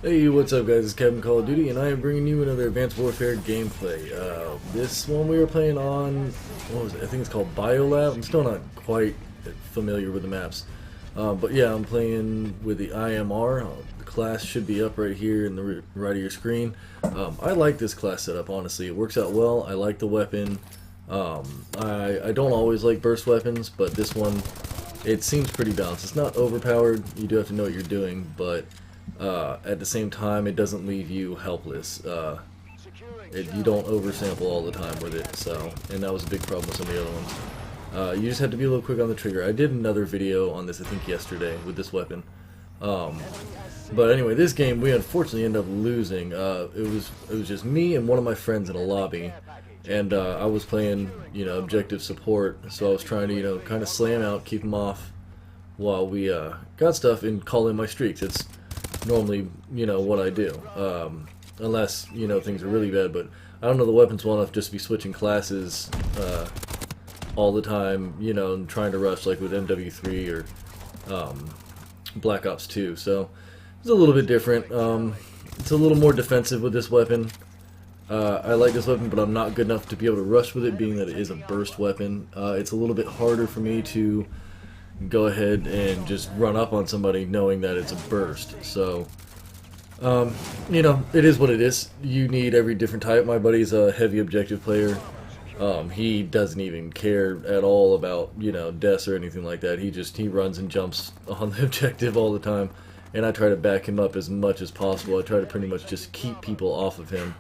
Hey, what's up guys, it's Kevin Call of Duty, and I am bringing you another Advanced Warfare gameplay. This one we were playing on, what was it? I think it's called BIOLAB. I'm still not quite familiar with the maps. But yeah, I'm playing with the IMR. The class should be up right here in the right of your screen. I like this class setup, honestly. It works out well. I like the weapon. I don't always like burst weapons, but this one, it seems pretty balanced. It's not overpowered. You do have to know what you're doing, but at the same time, it doesn't leave you helpless. You don't oversample all the time with it, and that was a big problem with some of the other ones. You just have to be a little quick on the trigger. I did another video on this, I think yesterday, with this weapon. But anyway, this game we unfortunately ended up losing. It was just me and one of my friends in a lobby, and I was playing, objective support, so I was trying to, kind of slam out, keep them off, while we got stuff and call in my streaks. It's normally, what I do, unless, things are really bad, but I don't know the weapons well enough just to be switching classes all the time, and trying to rush like with MW3 or Black Ops 2, so it's a little bit different. It's a little more defensive with this weapon. I like this weapon, but I'm not good enough to be able to rush with it, being that it is a burst weapon. It's a little bit harder for me to go ahead and just run up on somebody knowing that it's a burst. So, it is what it is. You need every different type. My buddy's a heavy objective player. He doesn't even care at all about, deaths or anything like that. He runs and jumps on the objective all the time, and I try to back him up as much as possible. I try to pretty much just keep people off of him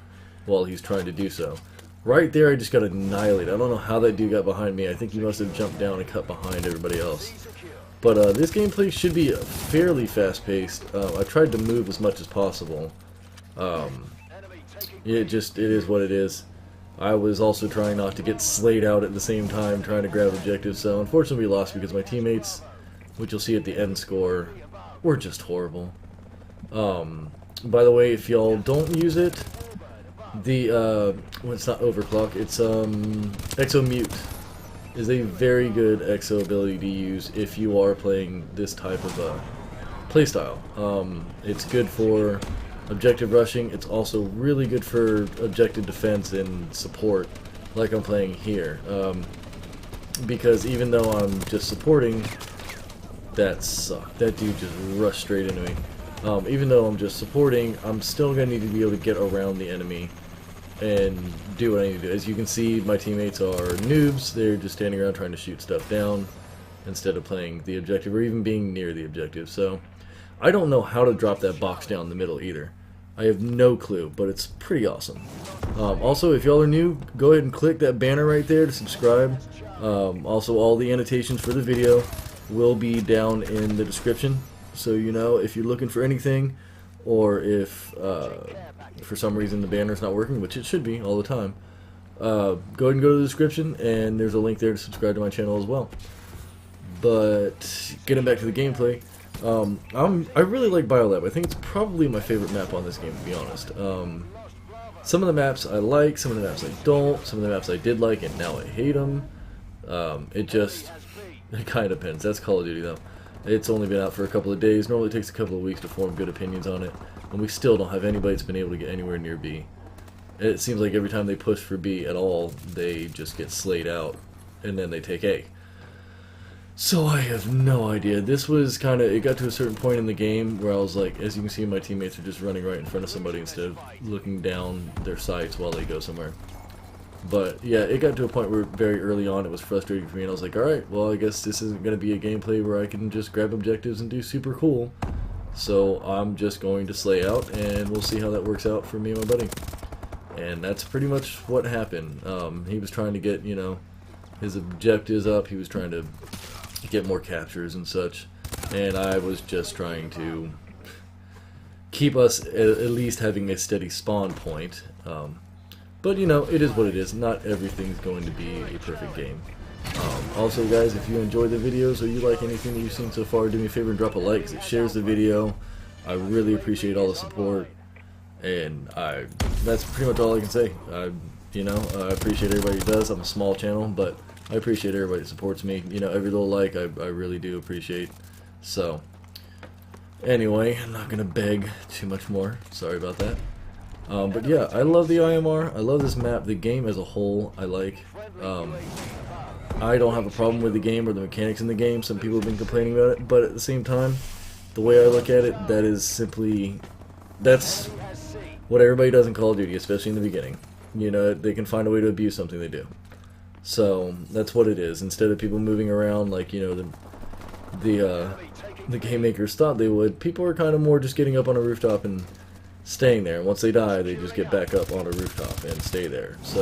while he's trying to do so. Right there, I just got annihilated. I don't know how that dude got behind me. I think he must have jumped down and cut behind everybody else. But this gameplay should be fairly fast-paced. I tried to move as much as possible. It is what it is. I was also trying not to get slayed out at the same time, trying to grab objectives. So unfortunately, we lost because my teammates, which you'll see at the end score, were just horrible. By the way, if y'all don't use it, well, it's not overclock, it's exo mute is a very good exo ability to use if you are playing this type of playstyle. It's good for objective rushing. It's also really good for objective defense and support, like I'm playing here. Because even though I'm just supporting, that sucked. That dude just rushed straight into me. Even though I'm just supporting, I'm still going to need to be able to get around the enemy and do what I need to do. As you can see, my teammates are noobs. They're just standing around trying to shoot stuff down instead of playing the objective or even being near the objective. So I don't know how to drop that box down the middle either. I have no clue, but it's pretty awesome. Also, if y'all are new, go ahead and click that banner right there to subscribe. Also, all the annotations for the video will be down in the description. So if you're looking for anything, or if for some reason the banner's not working, which it should be all the time, go ahead and go to the description, and there's a link there to subscribe to my channel as well. But getting back to the gameplay, I really like BioLab. I think it's probably my favorite map on this game, to be honest. Some of the maps I like, some of the maps I don't, some of the maps I did like, and now I hate them. It kind of depends. That's Call of Duty, though. It's only been out for a couple of days. Normally it takes a couple of weeks to form good opinions on it, and we still don't have anybody that's been able to get anywhere near B. It seems like every time they push for B at all, they just get slayed out, and then they take A. So I have no idea. This was it got to a certain point in the game where I was like, as you can see, my teammates are just running right in front of somebody instead of looking down their sights while they go somewhere. But yeah, it got to a point where very early on it was frustrating for me, and I was like, alright, well I guess this isn't going to be a gameplay where I can just grab objectives and do super cool. So I'm just going to slay out, and we'll see how that works out for me and my buddy. And that's pretty much what happened. He was trying to get, his objectives up, he was trying to get more captures and such, and I was just trying to keep us at least having a steady spawn point. But it is what it is. Not everything's going to be a perfect game. Also guys, if you enjoyed the videos or you like anything that you've seen so far, do me a favor and drop a like, because it shares the video. I really appreciate all the support, and that's pretty much all I can say. I appreciate everybody who does. I'm a small channel, but I appreciate everybody that supports me. Every little like I really do appreciate. So Anyway, I'm not gonna beg too much more. Sorry about that. But yeah, I love the IMR. I love this map. The game as a whole, I like. I don't have a problem with the game or the mechanics in the game. Some people have been complaining about it, but at the same time, the way I look at it, that's what everybody does in Call of Duty, especially in the beginning. You know, they can find a way to abuse something they do. So that's what it is. Instead of people moving around like, you know, the game makers thought they would, people are kind of more just getting up on a rooftop and staying there. Once they die, they just get back up on a rooftop and stay there. So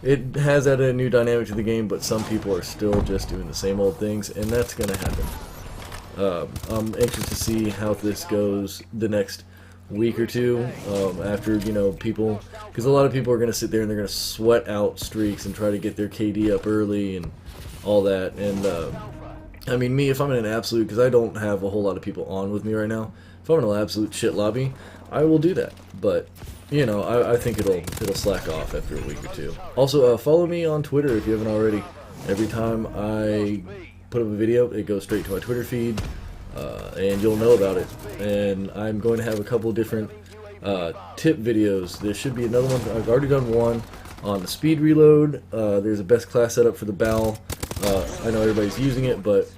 it has added a new dynamic to the game, but some people are still just doing the same old things, and that's going to happen. I'm anxious to see how this goes the next week or two, after, you know, people, because a lot of people are going to sit there and they're going to sweat out streaks and try to get their KD up early and all that. And I mean, me, if I'm in an absolute, because I don't have a whole lot of people on with me right now, if I'm in an absolute shit lobby, I will do that. But you know, I think it'll slack off after a week or two. Also, follow me on Twitter if you haven't already. Every time I put up a video, it goes straight to my Twitter feed, and you'll know about it. And I'm going to have a couple different tip videos. There should be another one. I've already done one on the speed reload. There's a best class setup for the BAL. I know everybody's using it, but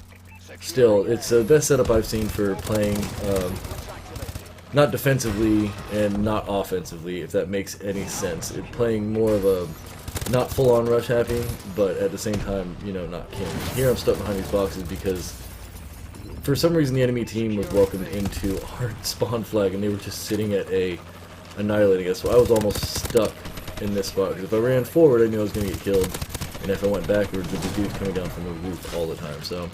still, it's the best setup I've seen for playing, not defensively and not offensively, if that makes any sense. Playing more of a not full-on rush happy, but at the same time, you know, not camping. Here I'm stuck behind these boxes because for some reason the enemy team was welcomed into our spawn flag and they were just sitting at A, annihilating us. So I was almost stuck in this spot, because if I ran forward I knew I was going to get killed, and if I went backwards with the dude coming down from the roof all the time. So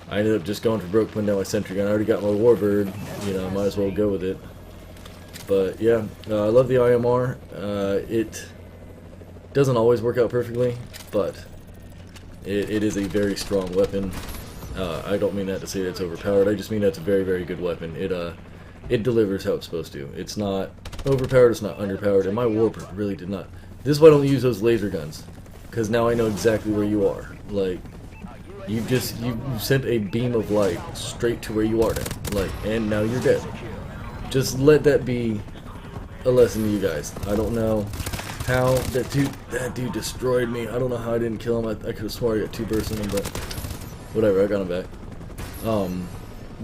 I ended up just going for broke, putting down my sentry gun. I already got my warbird, you know, might as well go with it. But yeah, I love the IMR. It doesn't always work out perfectly, but it is a very strong weapon. I don't mean that to say that it's overpowered. I just mean that's a very, very good weapon. It delivers how it's supposed to. It's not overpowered, it's not underpowered, and my warbird really did not. This is why I don't use those laser guns, because now I know exactly where you are. Like, you sent a beam of light straight to where you are now, like, and now you're dead. Just let that be a lesson to you guys. I don't know how that dude destroyed me. I don't know how I didn't kill him. I could have sworn I got 2 bursts in him, but whatever, I got him back.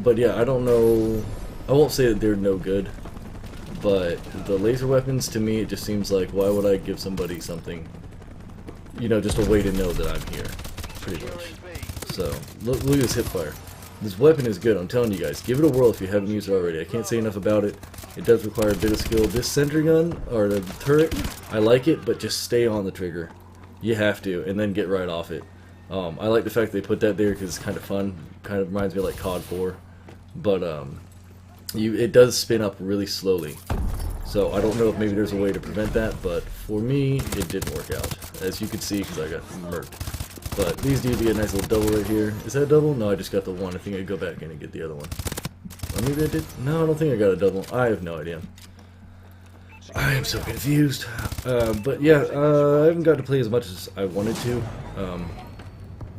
But yeah, I don't know. I won't say that they're no good, but the laser weapons, to me, it just seems like, why would I give somebody something, you know, just a way to know that I'm here, pretty much. So, look at this hipfire. This weapon is good, I'm telling you guys. Give it a whirl if you haven't used it already. I can't say enough about it. It does require a bit of skill. This sentry gun, or the turret, I like it, but just stay on the trigger. You have to, and then get right off it. I like the fact they put that there because it's kind of fun. Kind of reminds me of like COD 4. But, it does spin up really slowly. So I don't know if maybe there's a way to prevent that, but for me, it didn't work out. As you can see, because I got murked. But these do get a nice little double right here. Is that a double? No, I just got the one. I think I'd go back in and get the other one. Or maybe I did? No, I don't think I got a double. I have no idea. I am so confused. But yeah, I haven't got to play as much as I wanted to.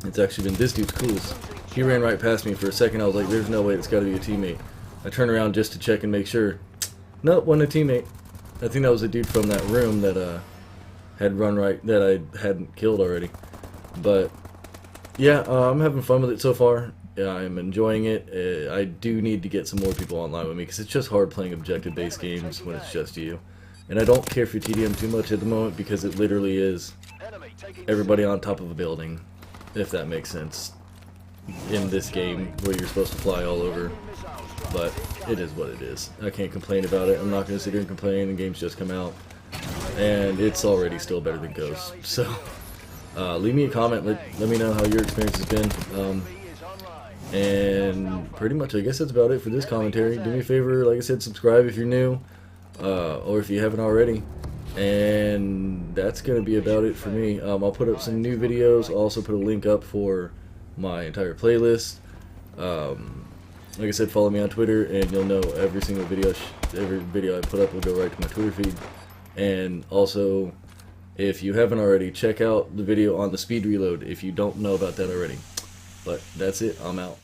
It's actually been, this dude's cool. He ran right past me for a second. I was like, there's no way, it's got to be a teammate. I turned around just to check and make sure. Nope, wasn't a teammate. I think that was a dude from that room that had run right, that I hadn't killed already. But yeah, I'm having fun with it so far. Yeah, I'm enjoying it. I do need to get some more people online with me, because it's just hard playing objective-based games when it's just you. And I don't care for TDM too much at the moment, because it literally is everybody on top of a building, if that makes sense, in this game where you're supposed to fly all over. But it is what it is. I can't complain about it. I'm not going to sit here and complain. The game's just come out, and it's already still better than Ghost. So leave me a comment. Let me know how your experience has been. And pretty much, I guess that's about it for this commentary. Do me a favor, like I said, subscribe if you're new, or if you haven't already. And that's going to be about it for me. I'll put up some new videos. I'll also put a link up for my entire playlist. Like I said, follow me on Twitter, and you'll know every single video, every video I put up will go right to my Twitter feed. And also, if you haven't already, check out the video on the speed reload if you don't know about that already. But that's it, I'm out.